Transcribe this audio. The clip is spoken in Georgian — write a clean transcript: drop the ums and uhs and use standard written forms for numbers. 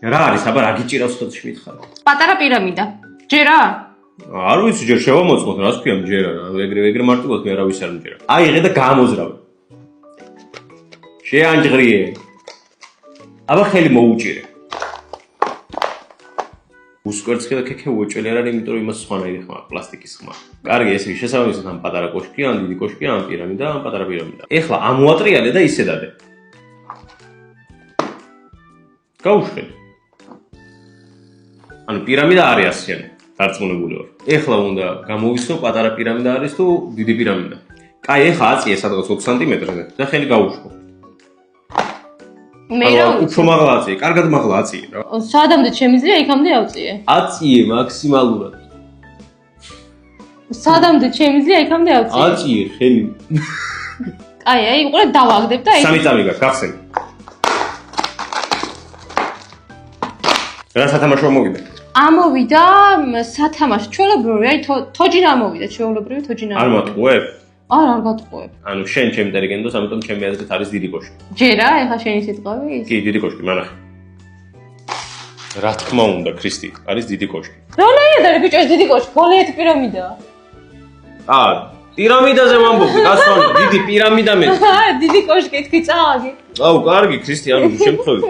რა არის, აბა რა გიჭირავს ხეთში მითხარ? პატარა პირამიდა. ჯერა? არ ვიცი, ჯერ შევამოწმოთ, რას ქვია მჯერა, ეგრე მარტივად მე არავის არ მჯერა. აიღე და გამოზრავე. შეანჯღრიე. აბა ხელი მოუჭირე. უსკვერცხი და ქექე უეჭველი არ არის, იმიტომ რომ იმას სხვანაირი ხმა, პლასტიკის ხმა. კარგი, ესე იგი შესაბამისად ამ პატარა კოშკი, ან დიდი კოშკი, ან პირამიდა, ან პატარა პირამიდა. ეხლა ამოატრიალე და ისე დადე. გაუშველი. ანუ პირამიდა არის ასიანი, დარწმუნებული ვარ. ეხლა უნდა გამოვიცნო პატარა პირამიდა არის თუ დიდი პირამიდა. კაი, ეხლა აწიე სადღაც 20 სანტიმეტრზე და ხელი გაუშვო. მე რა უფრო მაღლა აწიე, კარგად მაღლა აწიე რა. სადამდე შემიძლია იქამდე ავწიე. აწიე მაქსიმალურად. სადამდე შემიძლია იქამდე ავწიე. აწიე ხელი. კაი, აი, უყურე დავაგდებ და აი. სამი წამი გაქვს, გახსენე. რა სათამაშო მოვიდა? ამოვიდა სათამაშო, ჩვეულებრივი, აი თოჯინა ამოვიდა, ჩვეულებრივი თოჯინა. არ მოტყუებ? არ გატყუებ. ანუ შენ ჩემ ინტელიგენტოს, ამიტომ ჩემი აზრით არის დიდი კოშკი. ჯერა, ეხლა შენი სიტყვები? კი, დიდი კოშკი, მანახე. რა თქმა უნდა, ქრისტი, არის დიდი კოშკი. როლეიად არის ბიჭო, ეს დიდი კოშკი, გოლიათი პირამიდაა. პირამიდაზე ვამბობ, გასვალი, დიდი პირამიდა მე. დიდი კოშკი, თქვი წააგი. აუ, კარგი, ქრისტი, ანუ შემთხვევით.